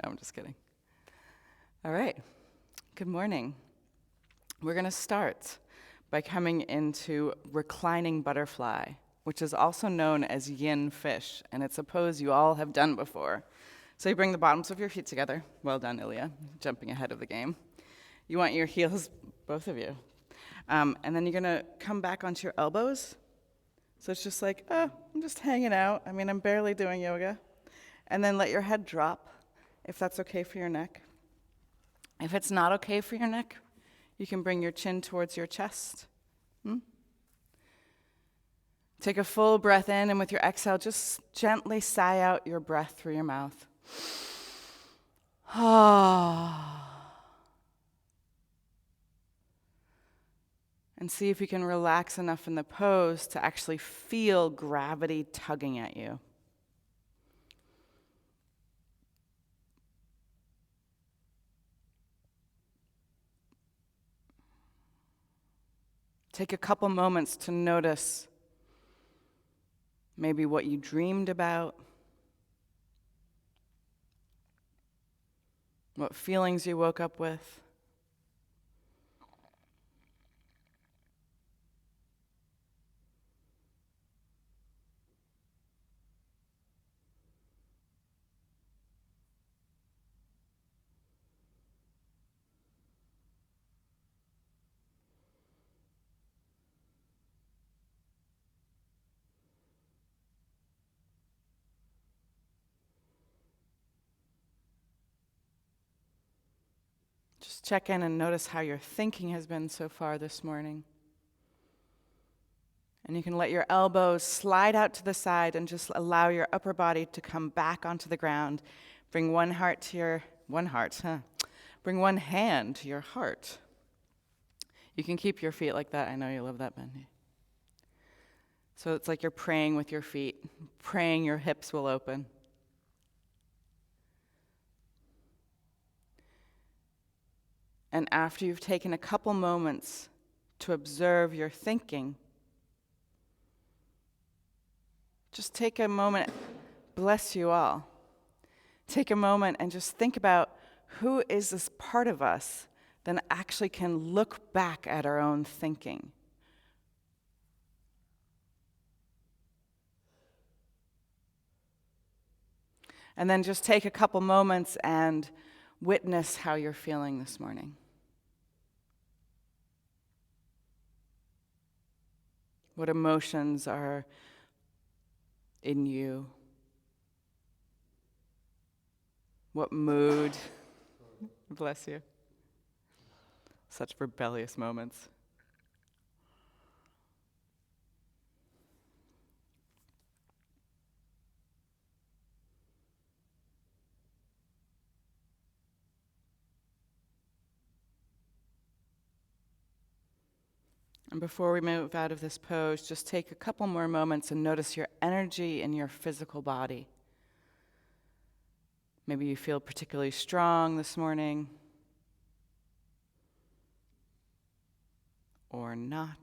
No, I'm just kidding. All right. Good morning. We're going to start by coming into reclining butterfly, which is also known as yin fish, and it's a pose you all have done before. So you bring the bottoms of your feet together. Well done, Ilya, jumping ahead of the game. You want your heels, both of you. And then you're going to come back onto your elbows. So it's just like, I'm just hanging out. I mean, I'm barely doing yoga. And then let your head drop, if that's okay for your neck. If it's not okay for your neck, you can bring your chin towards your chest. Take a full breath in, and with your exhale, just gently sigh out your breath through your mouth. And see if you can relax enough in the pose to actually feel gravity tugging at you. Take a couple moments to notice maybe what you dreamed about, what feelings you woke up with. Just check in and notice how your thinking has been so far this morning. And you can let your elbows slide out to the side and just allow your upper body to come back onto the ground. Bring one hand to your heart. You can keep your feet like that. I know you love that, Bendy. So it's like you're praying with your feet, praying your hips will open. And after you've taken a couple moments to observe your thinking, just take a moment, bless you all. Take a moment and just think about who is this part of us that actually can look back at our own thinking. And then just take a couple moments and witness how you're feeling this morning. What emotions are in you? What mood? Bless you. Such rebellious moments. And before we move out of this pose, just take a couple more moments and notice your energy in your physical body. Maybe you feel particularly strong this morning, or not.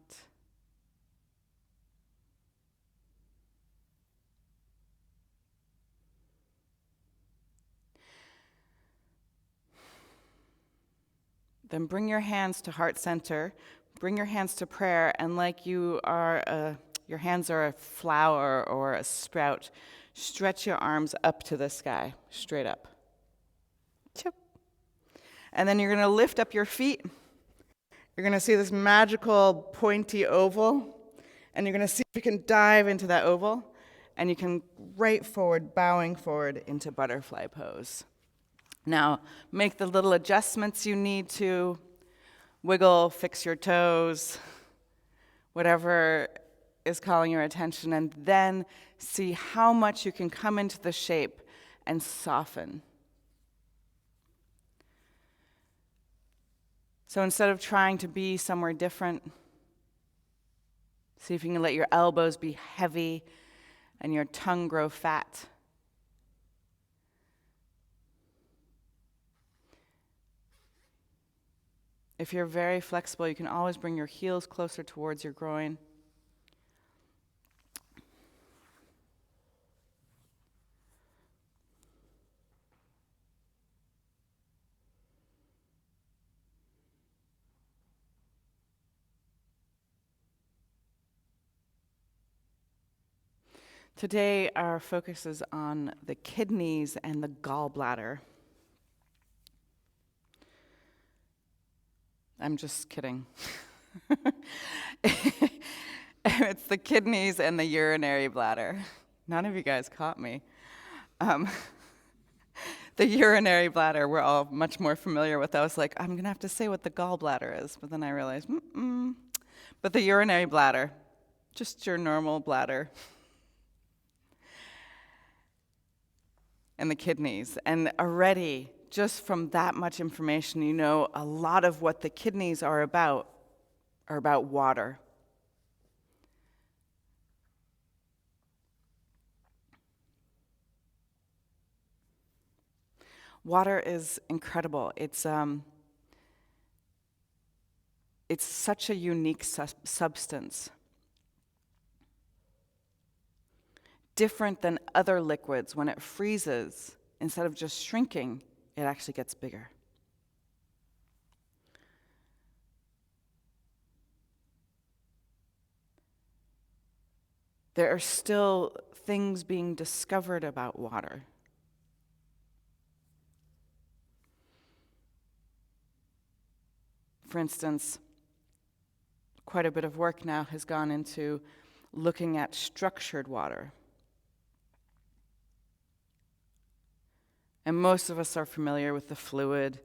Then bring your hands to heart center, bring your hands to prayer, and like your hands are a flower or a sprout, stretch your arms up to the sky, straight up. Chip. And then you're going to lift up your feet. You're going to see this magical pointy oval, and you're going to see if you can dive into that oval, and you can right forward, bowing forward into butterfly pose. Now, make the little adjustments you need to. Wiggle, fix your toes, whatever is calling your attention, and then see how much you can come into the shape and soften. So instead of trying to be somewhere different, see if you can let your elbows be heavy and your tongue grow fat. If you're very flexible, you can always bring your heels closer towards your groin. Today, our focus is on the kidneys and the gallbladder. I'm just kidding. It's the kidneys and the urinary bladder. None of you guys caught me. The urinary bladder, we're all much more familiar with. I was like, I'm going to have to say what the gallbladder is, but then I realized, But the urinary bladder, just your normal bladder. And the kidneys. And already, just from that much information, you know a lot of what the kidneys are about water. Water is incredible. It's such a unique substance. Different than other liquids. When it freezes, instead of just shrinking, it actually gets bigger. There are still things being discovered about water. For instance, quite a bit of work now has gone into looking at structured water. And most of us are familiar with the fluid,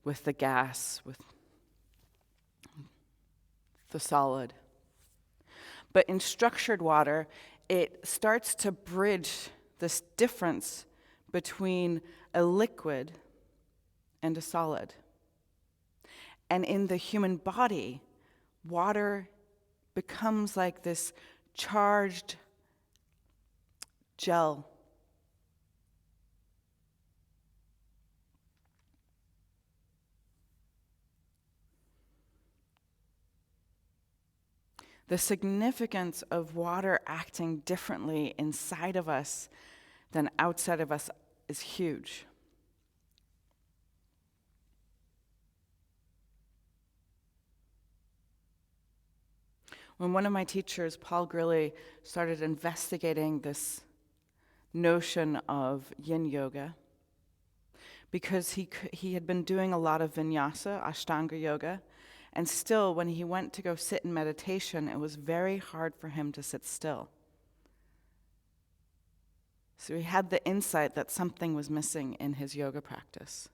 with the gas, with the solid. But in structured water, it starts to bridge this difference between a liquid and a solid. And in the human body, water becomes like this charged gel. The significance of water acting differently inside of us than outside of us is huge. When one of my teachers, Paul Grilly, started investigating this notion of yin yoga, because he had been doing a lot of vinyasa, Ashtanga yoga, and still, when he went to go sit in meditation, it was very hard for him to sit still. So he had the insight that something was missing in his yoga practice.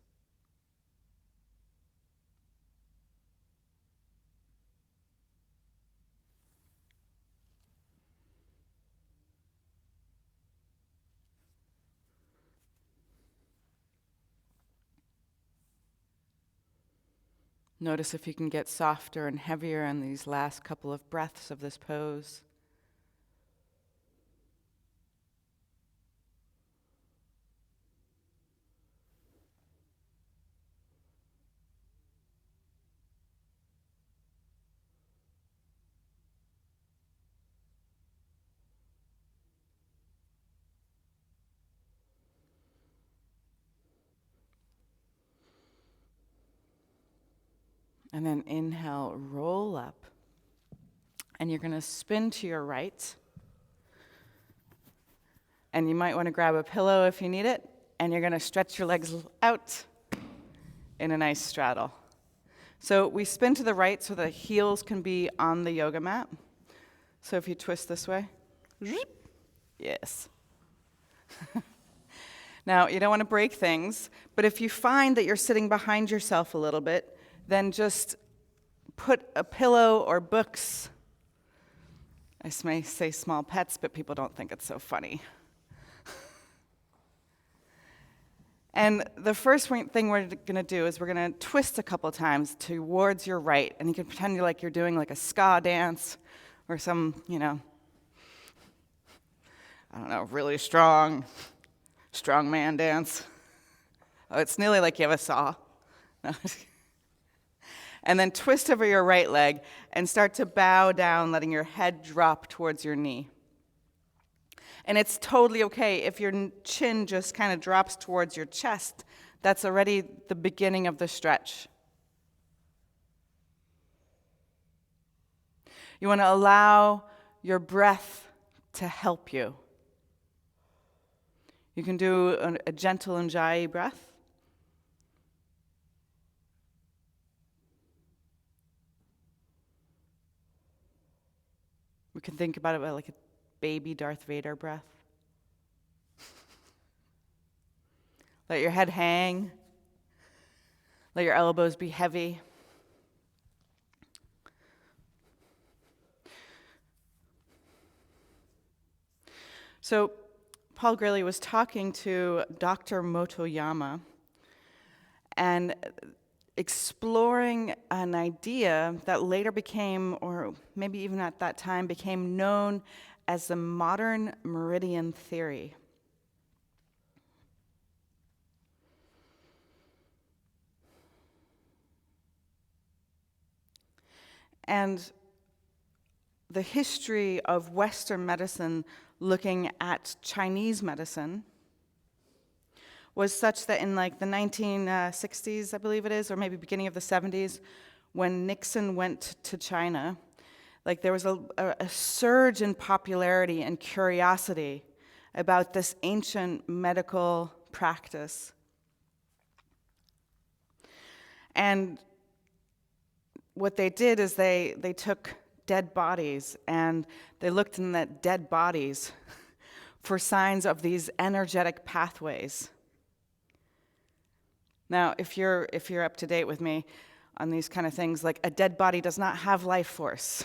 Notice if you can get softer and heavier in these last couple of breaths of this pose. And then inhale, roll up. And you're going to spin to your right. And you might want to grab a pillow if you need it. And you're going to stretch your legs out in a nice straddle. So we spin to the right so the heels can be on the yoga mat. So if you twist this way, yes. Now, you don't want to break things, but if you find that you're sitting behind yourself a little bit, then just put a pillow or books. I may say small pets, but people don't think it's so funny. And the first thing we're going to do is we're going to twist a couple times towards your right, and you can pretend you're doing like a ska dance or some, really strong man dance. Oh, it's nearly like you have a saw. No. And then twist over your right leg and start to bow down, letting your head drop towards your knee. And it's totally okay if your chin just kind of drops towards your chest. That's already the beginning of the stretch. You want to allow your breath to help you. You can do a gentle Ujjayi breath. We can think about it like a baby Darth Vader breath. Let your head hang. Let your elbows be heavy. So Paul Grilley was talking to Dr. Motoyama and exploring an idea that later became, or maybe even at that time, became known as the modern meridian theory. And the history of Western medicine looking at Chinese medicine was such that in like the 1960s, I believe it is, or maybe beginning of the 70s, when Nixon went to China, like there was a surge in popularity and curiosity about this ancient medical practice. And what they did is they took dead bodies and they looked in that dead bodies for signs of these energetic pathways. Now, if you're up to date with me on these kind of things, like a dead body does not have life force.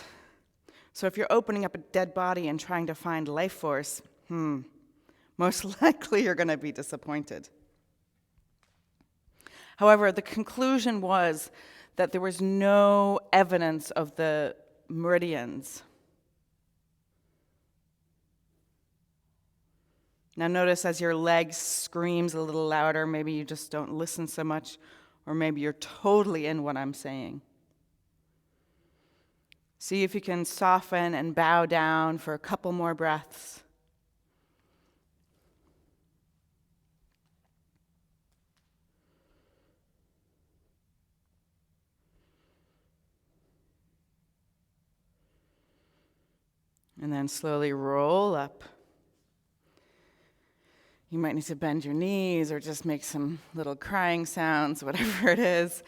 So if you're opening up a dead body and trying to find life force, most likely you're going to be disappointed. However, the conclusion was that there was no evidence of the meridians. Now notice as your leg screams a little louder, maybe you just don't listen so much, or maybe you're totally in what I'm saying. See if you can soften and bow down for a couple more breaths. And then slowly roll up. You might need to bend your knees or just make some little crying sounds, whatever it is.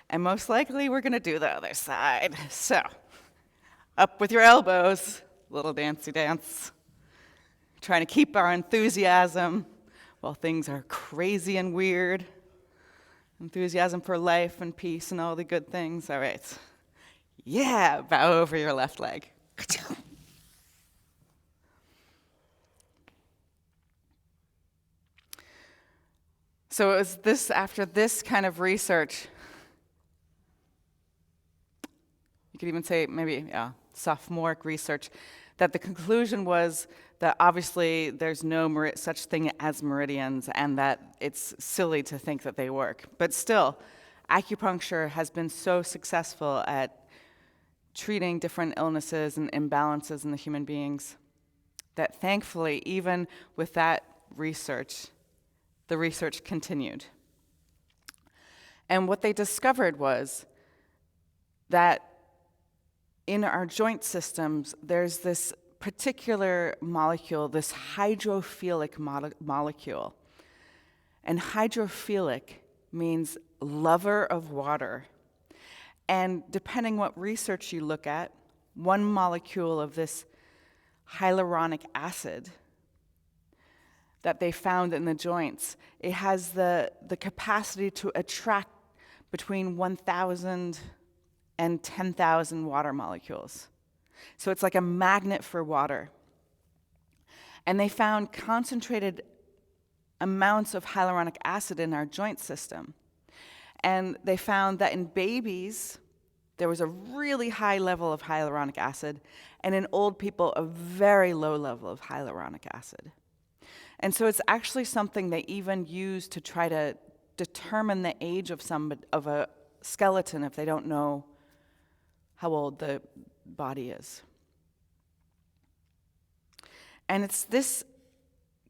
And most likely we're going to do the other side. So, up with your elbows, little dancey dance. Trying to keep our enthusiasm while things are crazy and weird. Enthusiasm for life and peace and all the good things. All right. Yeah, bow over your left leg. So it was this, after this kind of research, you could even say maybe sophomoric research, that the conclusion was that obviously there's no such thing as meridians and that it's silly to think that they work. But still, acupuncture has been so successful at treating different illnesses and imbalances in the human beings that thankfully, even with that research, the research continued. And what they discovered was that in our joint systems, there's this particular molecule, this hydrophilic molecule. And hydrophilic means lover of water. And depending what research you look at, one molecule of this hyaluronic acid that they found in the joints, it has the capacity to attract between 1,000 and 10,000 water molecules. So it's like a magnet for water. And they found concentrated amounts of hyaluronic acid in our joint system. And they found that in babies, there was a really high level of hyaluronic acid, and in old people, a very low level of hyaluronic acid. And so it's actually something they even use to try to determine the age of a skeleton if they don't know how old the body is. And it's this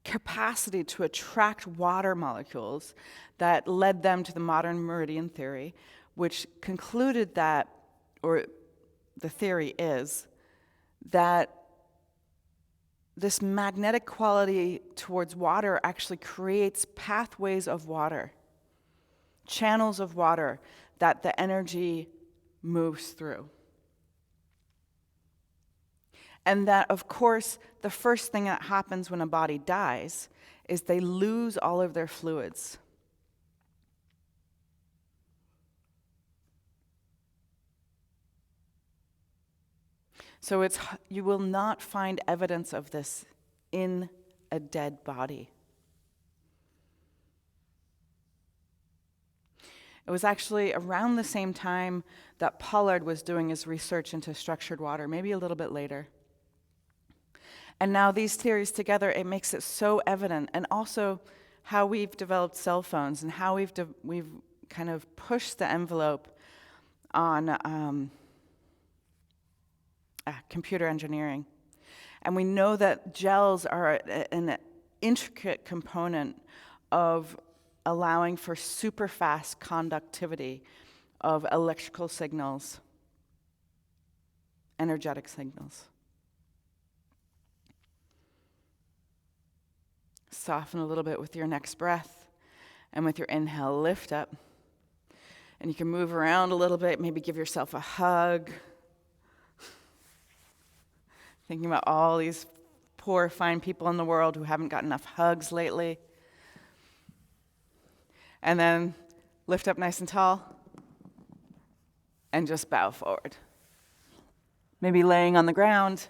capacity to attract water molecules that led them to the modern meridian theory, which concluded that, or the theory is, that this magnetic quality towards water actually creates pathways of water, channels of water that the energy moves through. And that, of course, the first thing that happens when a body dies is they lose all of their fluids. So you will not find evidence of this in a dead body. It was actually around the same time that Pollard was doing his research into structured water, maybe a little bit later. And now these theories together, it makes it so evident. And also how we've developed cell phones and how we've kind of pushed the envelope on computer engineering. And we know that gels are an intricate component of allowing for super fast conductivity of electrical signals, energetic signals. Soften a little bit with your next breath, and with your inhale, lift up. And you can move around a little bit, maybe give yourself a hug. Thinking about all these poor, fine people in the world who haven't got enough hugs lately. And then lift up nice and tall, and just bow forward. Maybe laying on the ground.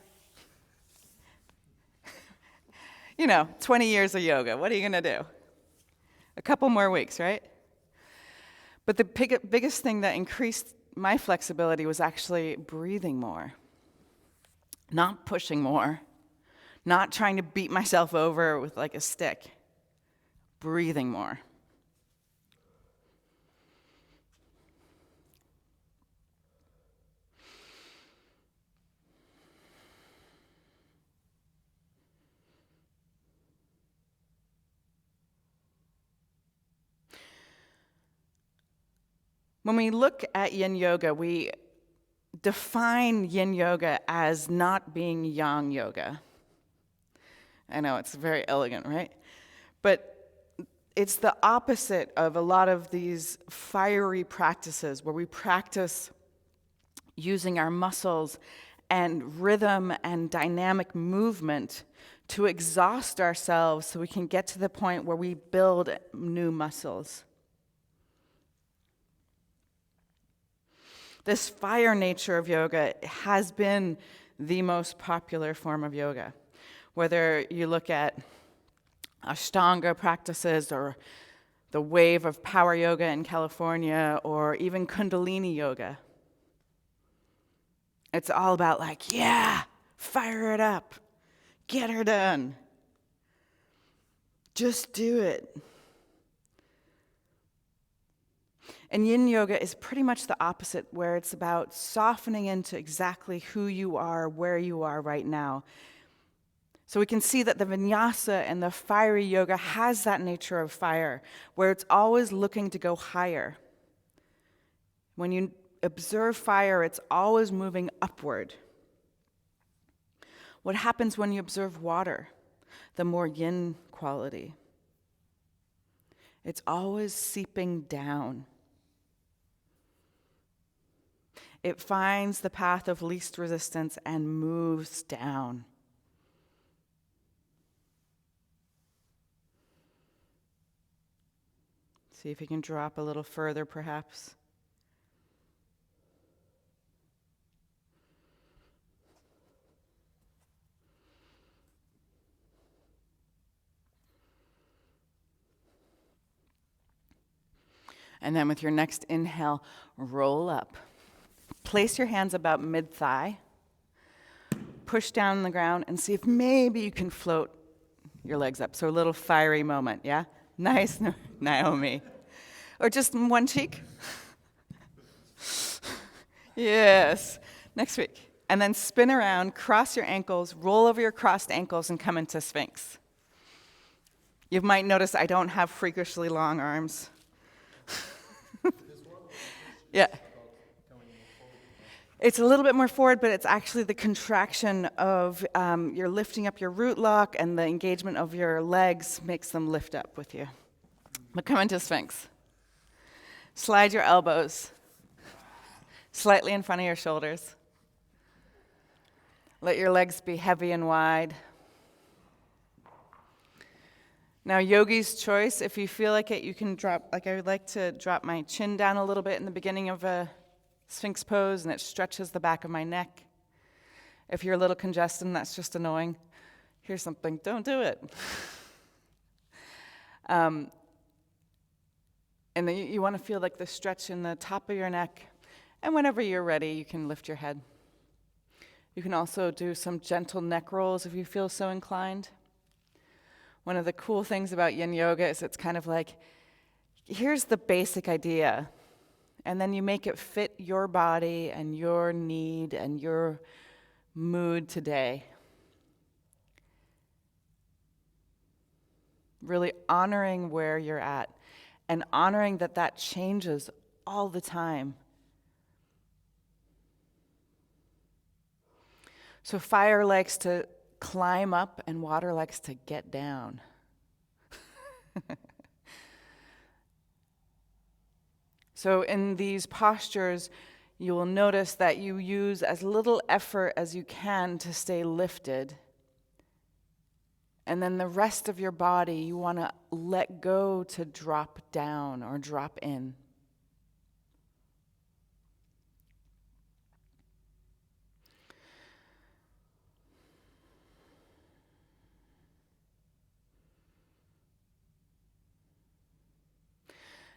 20 years of yoga, what are you going to do? A couple more weeks, right? But the biggest thing that increased my flexibility was actually breathing more. Not pushing more. Not trying to beat myself over with like a stick. Breathing more. When we look at yin yoga, we define yin yoga as not being yang yoga. I know, it's very elegant, right? But it's the opposite of a lot of these fiery practices where we practice using our muscles and rhythm and dynamic movement to exhaust ourselves so we can get to the point where we build new muscles. This fire nature of yoga has been the most popular form of yoga. Whether you look at Ashtanga practices or the wave of power yoga in California or even Kundalini yoga. It's all about fire it up, get her done. Just do it. And yin yoga is pretty much the opposite, where it's about softening into exactly who you are, where you are right now. So we can see that the vinyasa and the fiery yoga has that nature of fire, where it's always looking to go higher. When you observe fire, it's always moving upward. What happens when you observe water? The more yin quality. It's always seeping down. It finds the path of least resistance and moves down. See if you can drop a little further, perhaps. And then with your next inhale, roll up. Place your hands about mid-thigh. Push down on the ground and see if maybe you can float your legs up. So a little fiery moment, yeah? Nice, Naomi. Or just one cheek. Yes. Next week. And then spin around, cross your ankles, roll over your crossed ankles, and come into Sphinx. You might notice I don't have freakishly long arms. Yeah. It's a little bit more forward, but it's actually the contraction of you're lifting up your root lock, and the engagement of your legs makes them lift up with you. But come into Sphinx. Slide your elbows slightly in front of your shoulders. Let your legs be heavy and wide. Now, yogi's choice, if you feel like it, you can drop, like I would like to drop my chin down a little bit in the beginning of a Sphinx pose, and it stretches the back of my neck. If you're a little congested and that's just annoying, here's something, don't do it. And then you want to feel like the stretch in the top of your neck, and whenever you're ready, you can lift your head. You can also do some gentle neck rolls if you feel so inclined. One of the cool things about yin yoga is it's kind of like, here's the basic idea, and then you make it fit your body and your need and your mood today. Really honoring where you're at and honoring that that changes all the time. So fire likes to climb up and water likes to get down. So in these postures, you will notice that you use as little effort as you can to stay lifted. And then the rest of your body, you want to let go to drop down or drop in.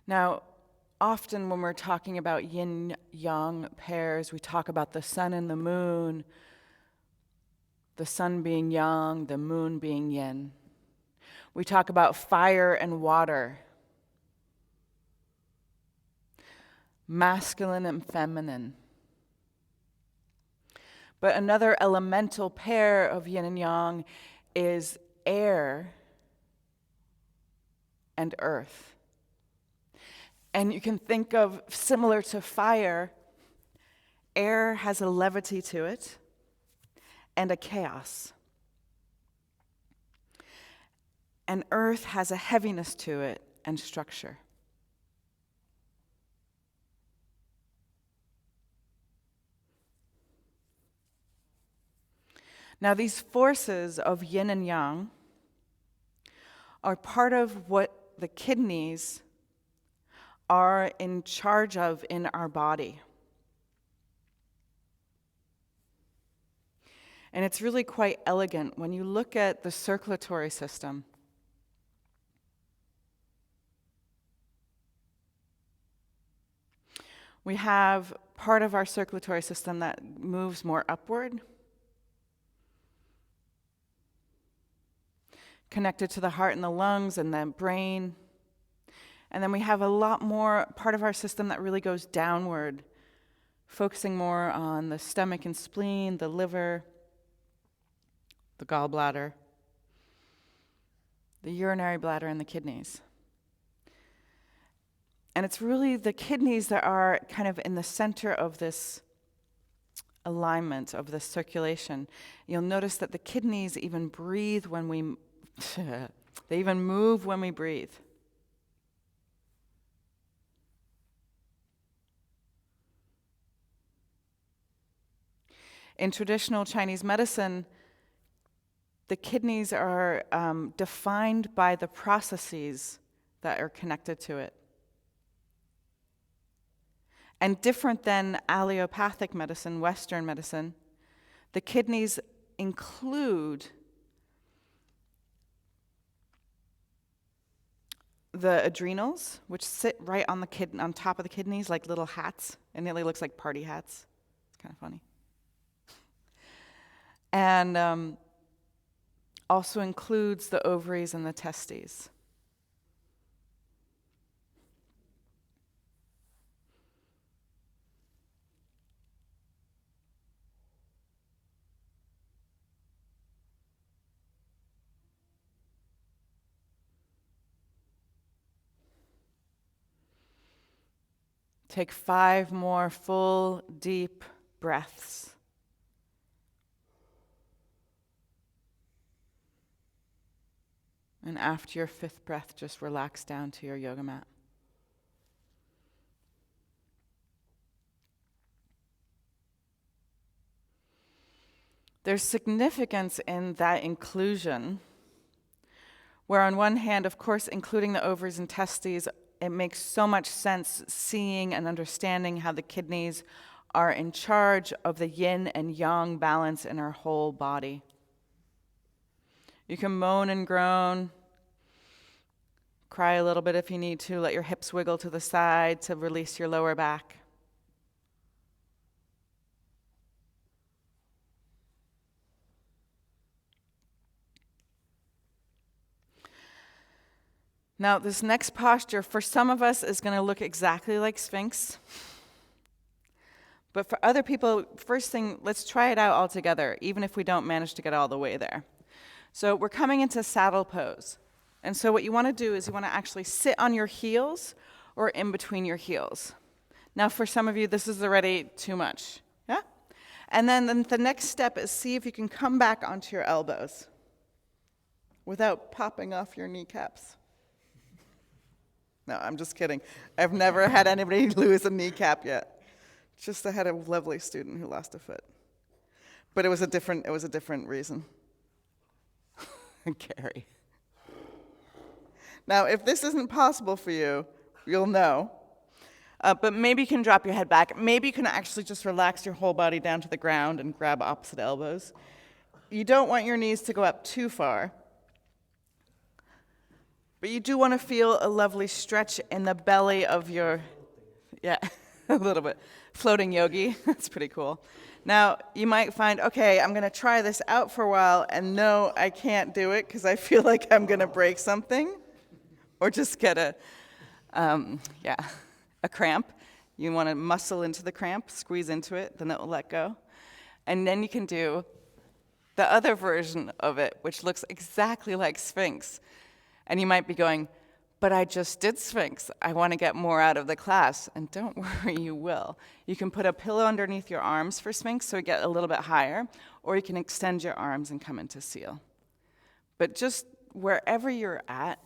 Now, often when we're talking about yin-yang pairs, we talk about the sun and the moon, the sun being yang, the moon being yin. We talk about fire and water, masculine and feminine. But another elemental pair of yin and yang is air and earth. And you can think of, similar to fire, air has a levity to it and a chaos. And earth has a heaviness to it and structure. Now, these forces of yin and yang are part of what the kidneys are in charge of in our body. And it's really quite elegant when you look at the circulatory system. We have part of our circulatory system that moves more upward, connected to the heart and the lungs and the brain. And then we have a lot more part of our system that really goes downward, focusing more on the stomach and spleen, the liver, the gallbladder, the urinary bladder, and the kidneys. And it's really the kidneys that are kind of in the center of this alignment, of this circulation. You'll notice that the kidneys even breathe when we, they even move when we breathe. In traditional Chinese medicine, the kidneys are defined by the processes that are connected to it. And different than allopathic medicine, Western medicine, the kidneys include the adrenals, which sit right on on top of the kidneys like little hats. It nearly looks like party hats. It's kind of funny. And also includes the ovaries and the testes. Take 5 more full, deep breaths. And after your 5th breath, just relax down to your yoga mat. There's significance in that inclusion, where on one hand, of course, including the ovaries and testes, it makes so much sense seeing and understanding how the kidneys are in charge of the yin and yang balance in our whole body. You can moan and groan, cry a little bit if you need to, let your hips wiggle to the side to release your lower back. Now, this next posture, for some of us, is going to look exactly like Sphinx. But for other people, first thing, let's try it out all together, even if we don't manage to get all the way there. So we're coming into saddle pose. And so what you want to do is you want to actually sit on your heels or in between your heels. Now, for some of you, this is already too much. Yeah? And then the next step is see if you can come back onto your elbows without popping off your kneecaps. No, I'm just kidding. I've never had anybody lose a kneecap yet. Just I had a lovely student who lost a foot. But it was a different reason. Carrie. Now, if this isn't possible for you, you'll know. But maybe you can drop your head back. Maybe you can actually just relax your whole body down to the ground and grab opposite elbows. You don't want your knees to go up too far. But you do want to feel a lovely stretch in the belly of your, a little bit. Floating yogi, that's pretty cool. Now, you might find, okay, I'm going to try this out for a while, and no, I can't do it because I feel like I'm going to break something, or just get a cramp. You want to muscle into the cramp, squeeze into it, then it will let go. And then you can do the other version of it, which looks exactly like Sphinx. And you might be going, but I just did Sphinx. I want to get more out of the class. And don't worry, you will. You can put a pillow underneath your arms for Sphinx so you get a little bit higher, or you can extend your arms and come into seal. But just wherever you're at,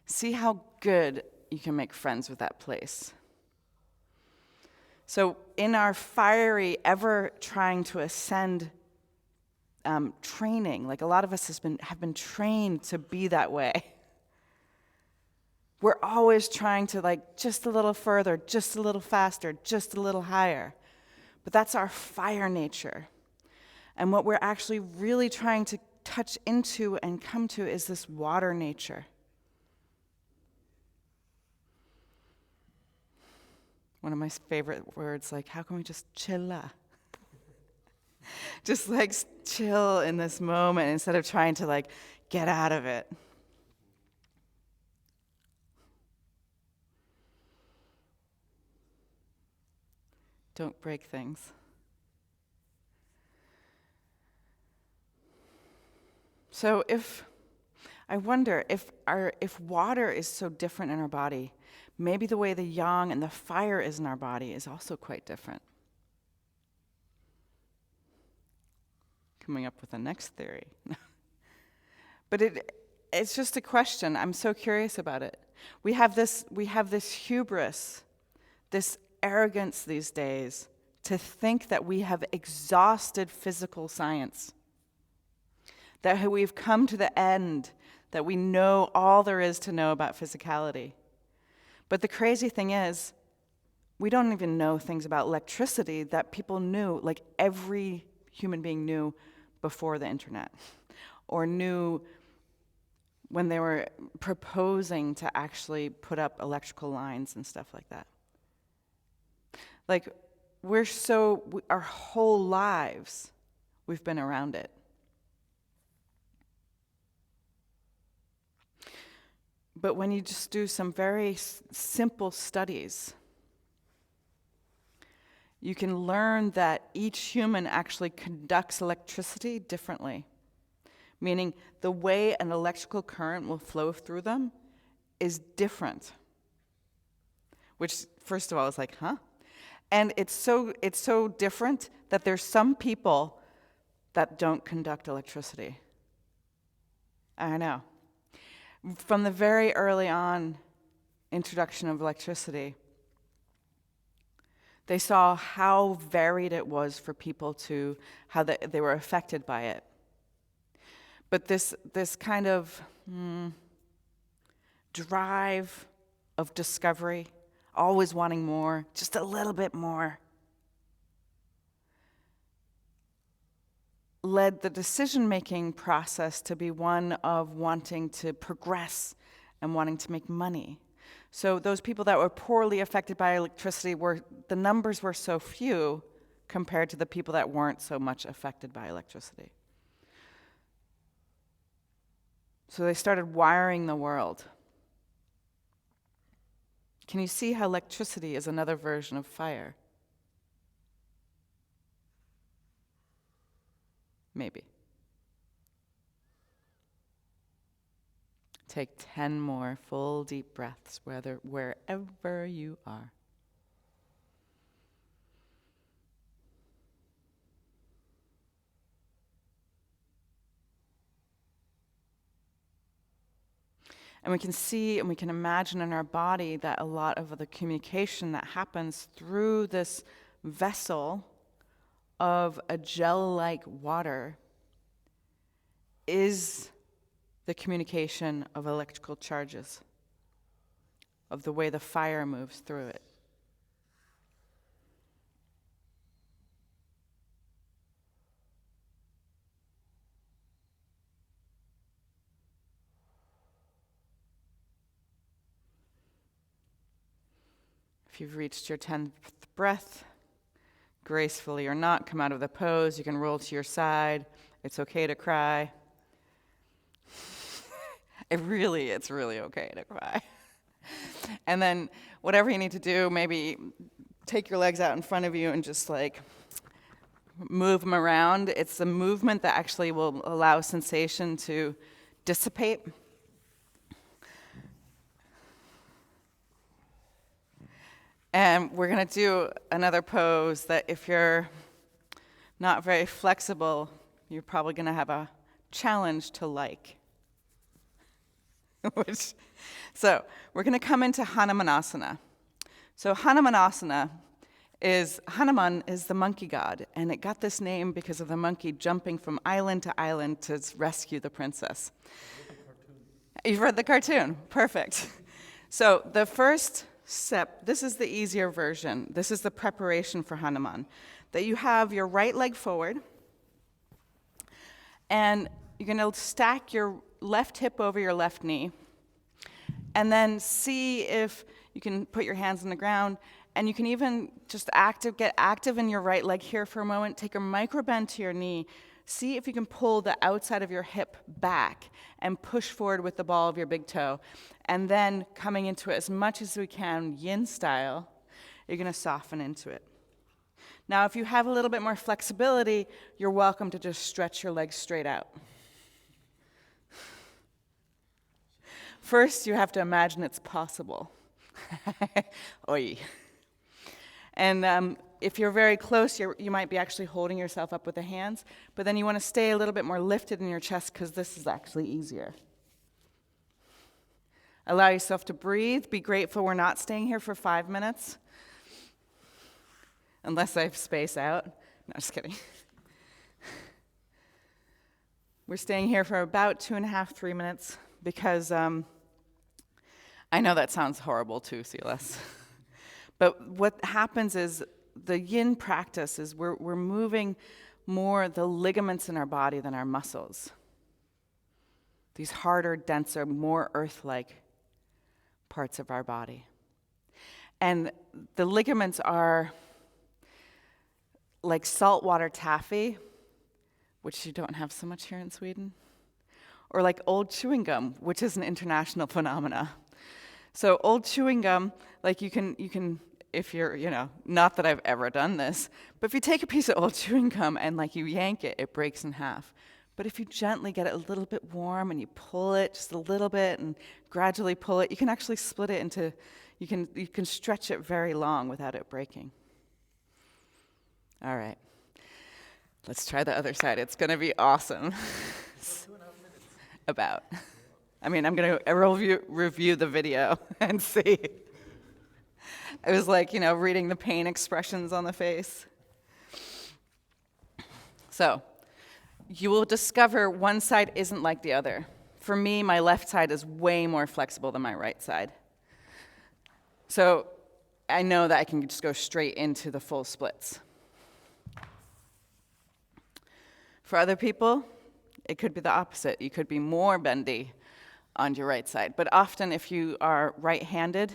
see how good you can make friends with that place. So in our fiery, ever trying to ascend training, like a lot of us have been trained to be that way. We're always trying to just a little further, just a little faster, just a little higher. But that's our fire nature. And what we're actually really trying to touch into and come to is this water nature. One of my favorite words, how can we just chilla? Just chill in this moment instead of trying to get out of it. Don't break things. So I wonder if water is so different in our body, maybe the way the yang and the fire is in our body is also quite different. Coming up with the next theory. But it's just a question. I'm so curious about it. We have this hubris, this arrogance these days to think that we have exhausted physical science, that we've come to the end, that we know all there is to know about physicality. But the crazy thing is, we don't even know things about electricity that people knew, every human being knew before the internet, or knew when they were proposing to actually put up electrical lines and stuff like that. Our whole lives, we've been around it. But when you just do some very simple studies, you can learn that each human actually conducts electricity differently, meaning the way an electrical current will flow through them is different. Which, first of all, is huh? And it's so different that there's some people that don't conduct electricity. I know. From the very early on introduction of electricity, they saw how varied it was for people to, how they were affected by it. But this kind of drive of discovery, always wanting more, just a little bit more, led the decision-making process to be one of wanting to progress and wanting to make money. So those people that were poorly affected by electricity, the numbers were so few compared to the people that weren't so much affected by electricity. So they started wiring the world. Can you see how electricity is another version of fire? Maybe. Take 10 more full deep breaths wherever you are. And we can see and we can imagine in our body that a lot of the communication that happens through this vessel of a gel-like water is the communication of electrical charges, of the way the fire moves through it. If you've reached your 10th breath, gracefully or not, come out of the pose. You can roll to your side. It's okay to cry. It's really okay to cry. And then whatever you need to do, maybe take your legs out in front of you and just like move them around. It's the movement that actually will allow sensation to dissipate. And we're going to do another pose that if you're not very flexible, you're probably going to have a challenge to like. So we're going to come into Hanumanasana. So Hanuman is the monkey god, and it got this name because of the monkey jumping from island to island to rescue the princess. You've read the cartoon. Perfect. So the first step, this is the easier version. This is the preparation for Hanuman. That you have your right leg forward, and you're going to stack your left hip over your left knee, and then see if you can put your hands on the ground, and you can even just get active in your right leg here for a moment. Take a micro bend to your knee. See if you can pull the outside of your hip back and push forward with the ball of your big toe. And then coming into it as much as we can, yin style, you're going to soften into it. Now, if you have a little bit more flexibility, you're welcome to just stretch your legs straight out. First, you have to imagine it's possible. Oi. And if you're very close, you might be actually holding yourself up with the hands, but then you want to stay a little bit more lifted in your chest because this is actually easier. Allow yourself to breathe. Be grateful we're not staying here for 5 minutes, unless I space out. No, just kidding. We're staying here for about 2.5, 3 minutes because I know that sounds horrible too, Silas. But what happens is the yin practice is we're moving more the ligaments in our body than our muscles. These harder, denser, more earth-like parts of our body. And the ligaments are like saltwater taffy, which you don't have so much here in Sweden, or like old chewing gum, which is an international phenomena. So old chewing gum, like you can, if you're, not that I've ever done this, but if you take a piece of old chewing gum and like you yank it, it breaks in half. But if you gently get it a little bit warm and you pull it just a little bit and gradually pull it, you can actually split it into, you can stretch it very long without it breaking. All right. Let's try the other side. It's going to be awesome. About. I'm going to review the video and see. It was like, reading the pain expressions on the face. So, you will discover one side isn't like the other. For me, my left side is way more flexible than my right side. So, I know that I can just go straight into the full splits. For other people, it could be the opposite. You could be more bendy on your right side. But often, if you are right-handed,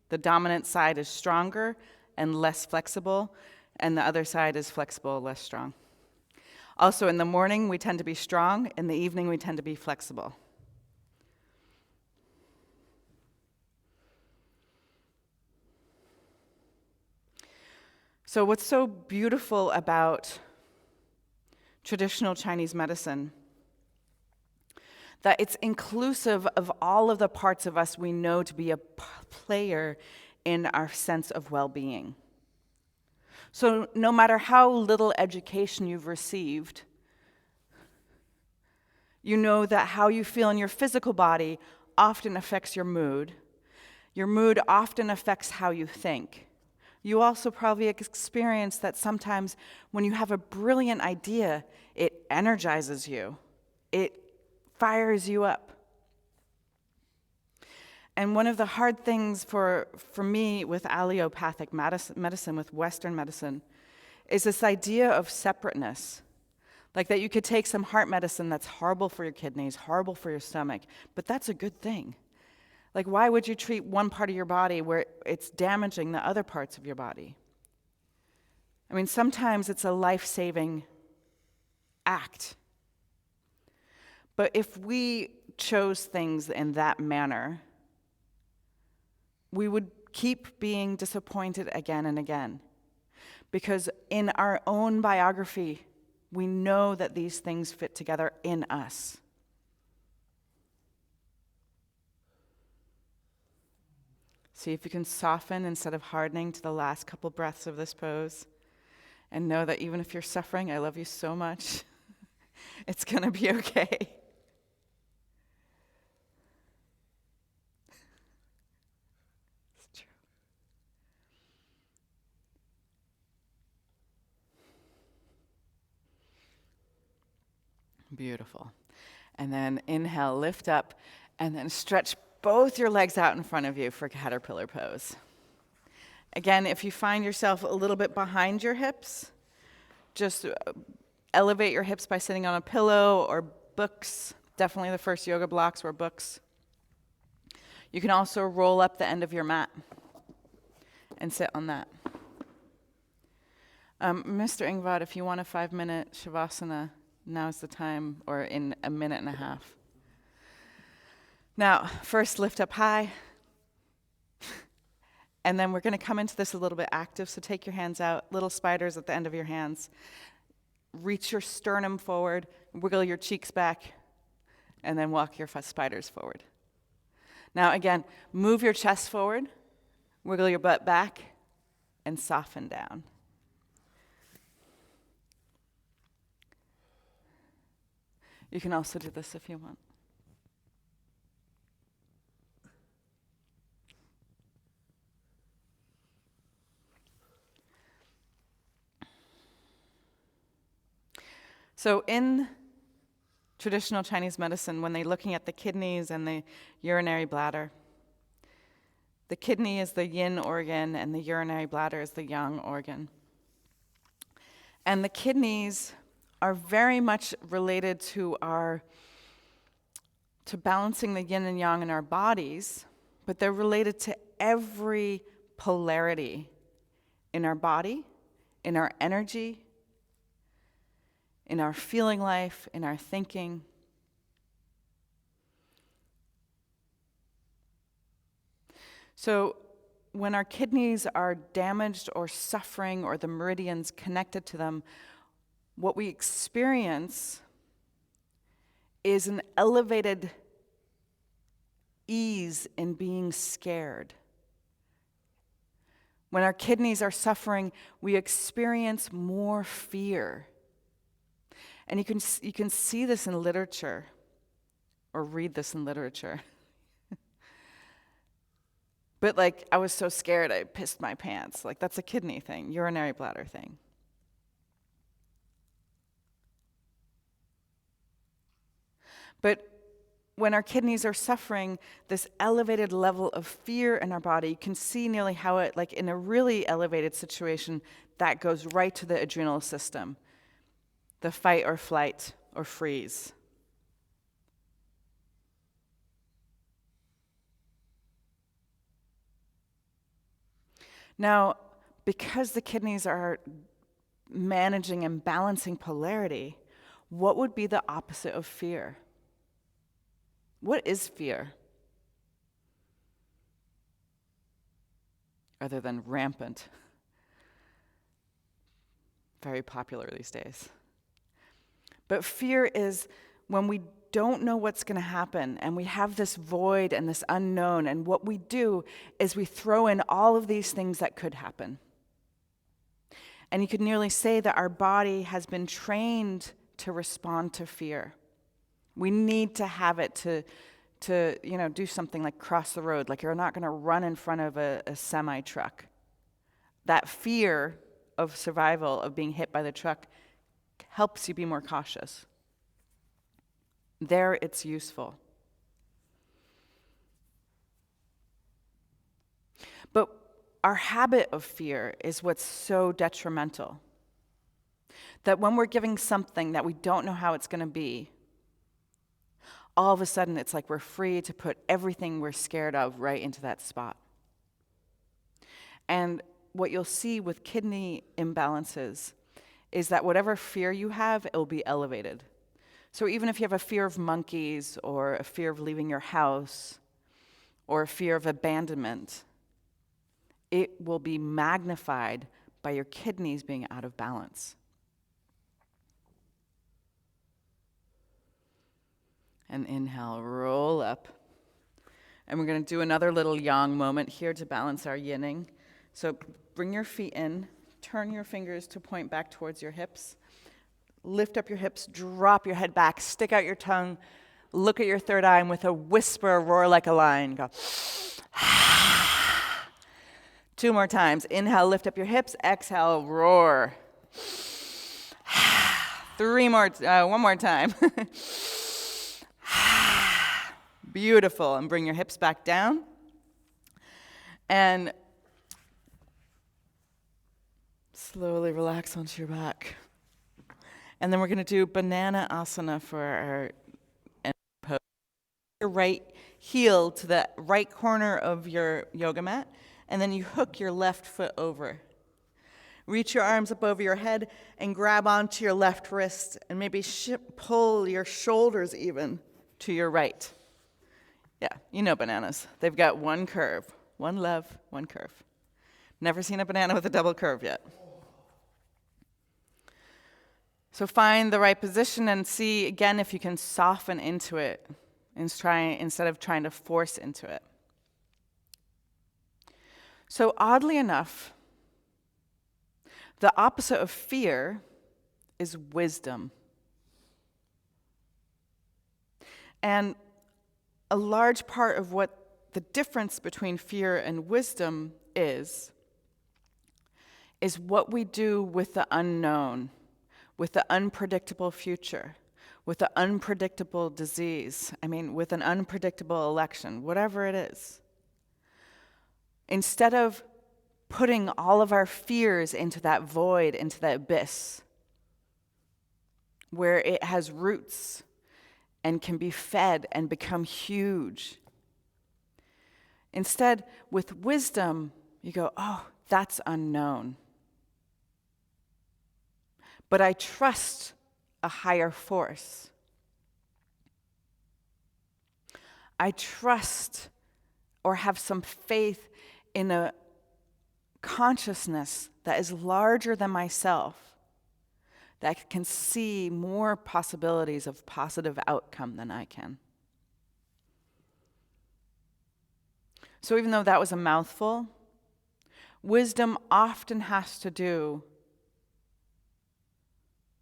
the dominant side is stronger and less flexible, and the other side is flexible, less strong. Also, in the morning, we tend to be strong. In the evening, we tend to be flexible. So what's so beautiful about traditional Chinese medicine? That it's inclusive of all of the parts of us we know to be a player in our sense of well-being. So no matter how little education you've received, you know that how you feel in your physical body often affects your mood. Your mood often affects how you think. You also probably experience that sometimes when you have a brilliant idea, it energizes you. It fires you up. And one of the hard things for me with allopathic medicine, with Western medicine, is this idea of separateness. Like that you could take some heart medicine that's horrible for your kidneys, horrible for your stomach, but that's a good thing. Like, why would you treat one part of your body where it's damaging the other parts of your body? Sometimes it's a life-saving act. But if we chose things in that manner, we would keep being disappointed again and again. Because in our own biography, we know that these things fit together in us. See if you can soften instead of hardening to the last couple breaths of this pose. And know that even if you're suffering, I love you so much. It's going to be okay. It's true. Beautiful. And then inhale, lift up, and then stretch both your legs out in front of you for caterpillar pose. Again, if you find yourself a little bit behind your hips, just elevate your hips by sitting on a pillow or books. Definitely the first yoga blocks were books. You can also roll up the end of your mat and sit on that. Mr. Ingvad, if you want a 5-minute Shavasana, now's the time, or in a minute and a half. Now, first lift up high, and then we're going to come into this a little bit active, so take your hands out, little spiders at the end of your hands. Reach your sternum forward, wiggle your cheeks back, and then walk your spiders forward. Now again, move your chest forward, wiggle your butt back, and soften down. You can also do this if you want. So in traditional Chinese medicine, when they're looking at the kidneys and the urinary bladder, the kidney is the yin organ and the urinary bladder is the yang organ. And the kidneys are very much related to balancing the yin and yang in our bodies, but they're related to every polarity in our body, in our energy, in our feeling life, in our thinking. So when our kidneys are damaged or suffering or the meridians connected to them, what we experience is an elevated ease in being scared. When our kidneys are suffering, we experience more fear. And you can see this in literature, or read this in literature. But like, I was so scared I pissed my pants. Like, that's a kidney thing, urinary bladder thing. But when our kidneys are suffering this elevated level of fear in our body, you can see nearly how it, like in a really elevated situation, that goes right to the adrenal system, the fight or flight or freeze. Now, because the kidneys are managing and balancing polarity, what would be the opposite of fear? What is fear? Other than rampant. Very popular these days. But fear is when we don't know what's going to happen and we have this void and this unknown, and what we do is we throw in all of these things that could happen. And you could nearly say that our body has been trained to respond to fear. We need to have it to do something like cross the road, like you're not going to run in front of a semi-truck. That fear of survival, of being hit by the truck, helps you be more cautious. There, it's useful. But our habit of fear is what's so detrimental. That when we're giving something that we don't know how it's going to be, all of a sudden it's like we're free to put everything we're scared of right into that spot. And what you'll see with kidney imbalances is that whatever fear you have, it will be elevated. So even if you have a fear of monkeys, or a fear of leaving your house, or a fear of abandonment, it will be magnified by your kidneys being out of balance. And inhale, roll up. And we're going to do another little yang moment here to balance our yinning. So bring your feet in, turn your fingers to point back towards your hips. Lift up your hips, drop your head back, stick out your tongue, look at your third eye, and with a whisper, roar like a lion. Go. 2 more times. Inhale, lift up your hips. Exhale, roar. 3 more, 1 more time. Beautiful. And bring your hips back down. And slowly relax onto your back. And then we're going to do banana asana for our pose. Your right heel to the right corner of your yoga mat, and then you hook your left foot over. Reach your arms up over your head and grab onto your left wrist, and maybe pull your shoulders even to your right. Yeah, you know bananas. They've got one curve, one love, one curve. Never seen a banana with a double curve yet. So find the right position and see again if you can soften into it instead of trying to force into it. So oddly enough, the opposite of fear is wisdom. And a large part of what the difference between fear and wisdom is what we do with the unknown, with the unpredictable future, with the unpredictable disease, with an unpredictable election, whatever it is. Instead of putting all of our fears into that void, into that abyss, where it has roots and can be fed and become huge. Instead, with wisdom, you go, oh, that's unknown. But I trust a higher force. I trust or have some faith in a consciousness that is larger than myself, that can see more possibilities of positive outcome than I can. So even though that was a mouthful, Wisdom often has to do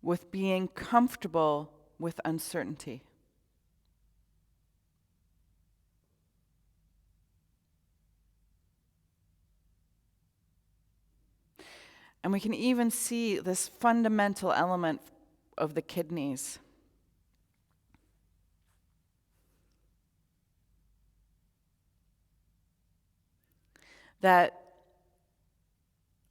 with being comfortable with uncertainty. And we can even see this fundamental element of the kidneys. That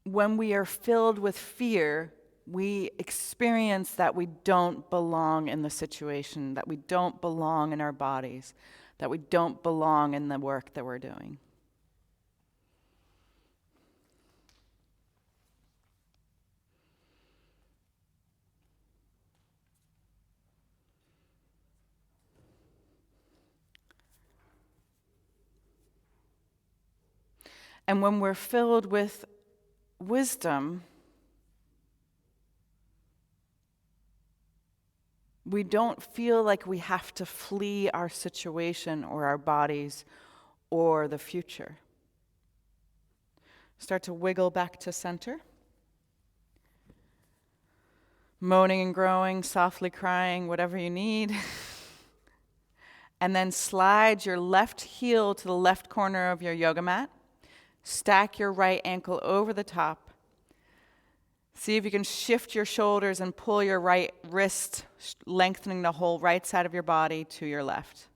when we are filled with fear, we experience that we don't belong in the situation, that we don't belong in our bodies, that we don't belong in the work that we're doing. And when we're filled with wisdom, we don't feel like we have to flee our situation or our bodies or the future. Start to wiggle back to center. Moaning and growing, softly crying, whatever you need. And then slide your left heel to the left corner of your yoga mat. Stack your right ankle over the top. See if you can shift your shoulders and pull your right wrist, lengthening the whole right side of your body to your left.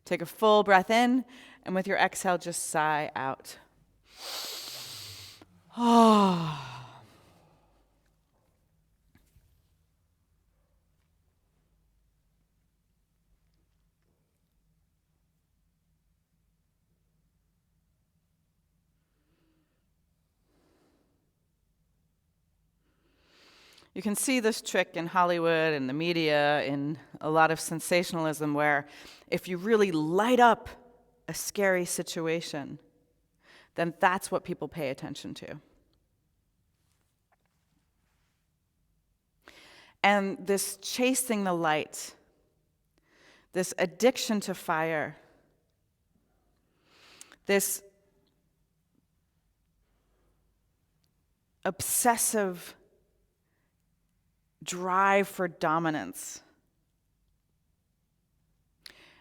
Take a full breath in, and with your exhale, just sigh out. You can see this trick in Hollywood and the media, in a lot of sensationalism, where if you really light up a scary situation, then that's what people pay attention to. And this chasing the light, this addiction to fire, this obsessive drive for dominance,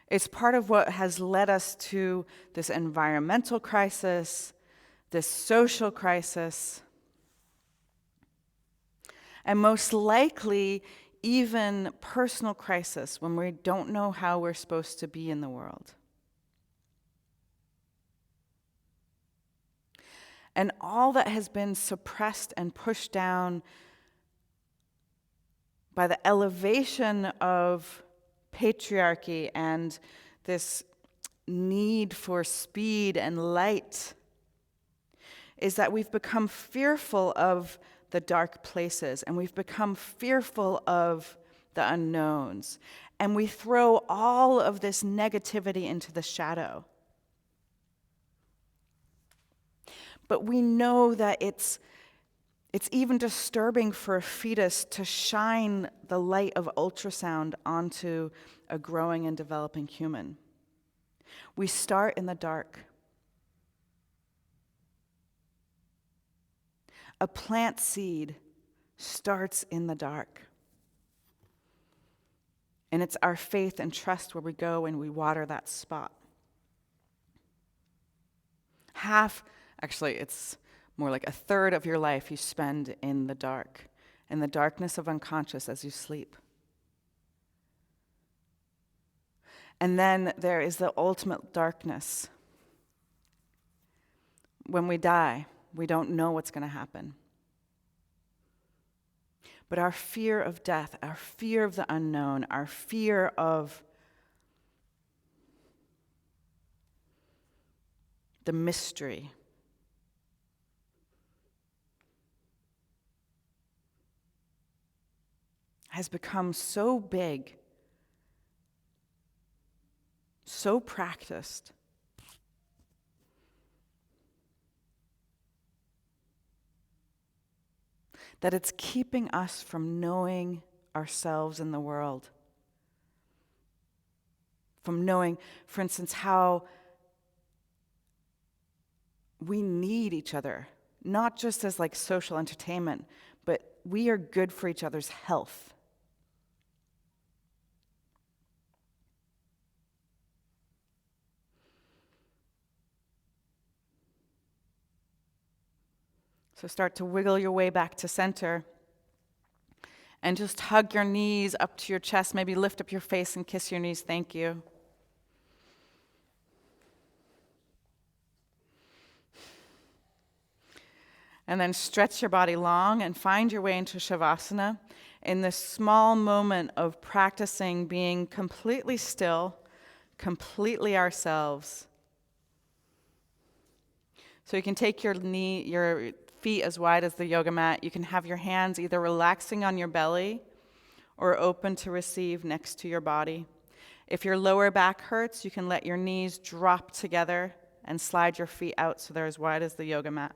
it's part of what has led us to this environmental crisis, this social crisis, and most likely even personal crisis when we don't know how we're supposed to be in the world. And all that has been suppressed and pushed down by the elevation of patriarchy and this need for speed and light is that we've become fearful of the dark places, and we've become fearful of the unknowns, and we throw all of this negativity into the shadow. But we know that it's even disturbing for a fetus to shine the light of ultrasound onto a growing and developing human. We start in the dark. A plant seed starts in the dark. And it's our faith and trust where we go and we water that spot. It's more like a third of your life you spend in the dark, in the darkness of unconscious as you sleep. And then there is the ultimate darkness. When we die, we don't know what's going to happen. But our fear of death, our fear of the unknown, our fear of the mystery has become so big, so practiced, that it's keeping us from knowing ourselves in the world. From knowing, for instance, how we need each other, not just as like social entertainment, but we are good for each other's health. So start to wiggle your way back to center and just hug your knees up to your chest. Maybe lift up your face and kiss your knees. Thank you. And then stretch your body long and find your way into Shavasana in this small moment of practicing being completely still, completely ourselves. So you can take your feet as wide as the yoga mat. You can have your hands either relaxing on your belly or open to receive next to your body. If your lower back hurts, you can let your knees drop together and slide your feet out so they're as wide as the yoga mat.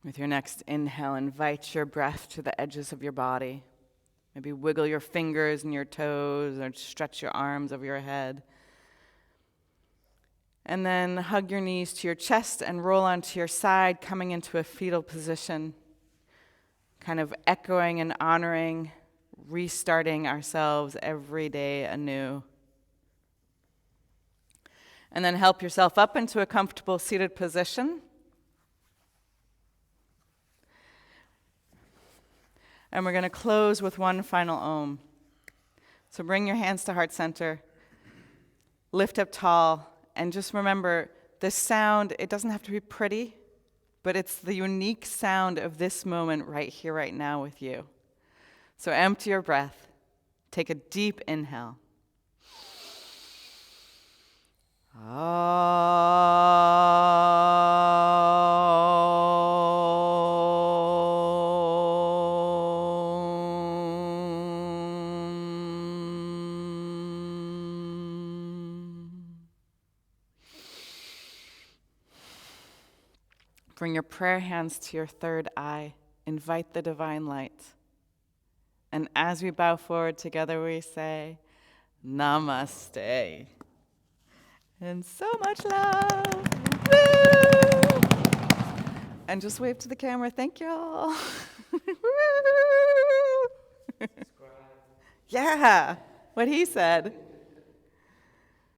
With your next inhale, invite your breath to the edges of your body. Maybe wiggle your fingers and your toes or stretch your arms over your head. And then hug your knees to your chest and roll onto your side, coming into a fetal position, kind of echoing and honoring, restarting ourselves every day anew. And then help yourself up into a comfortable seated position. And we're going to close with one final Om. So bring your hands to heart center. Lift up tall. And just remember, this sound, it doesn't have to be pretty, but it's the unique sound of this moment right here, right now with you. So empty your breath. Take a deep inhale. Bring your prayer hands to your third eye. Invite the divine light. And as we bow forward together, we say, Namaste. And so much love. Woo! And just wave to the camera. Thank you all. Yeah, what he said.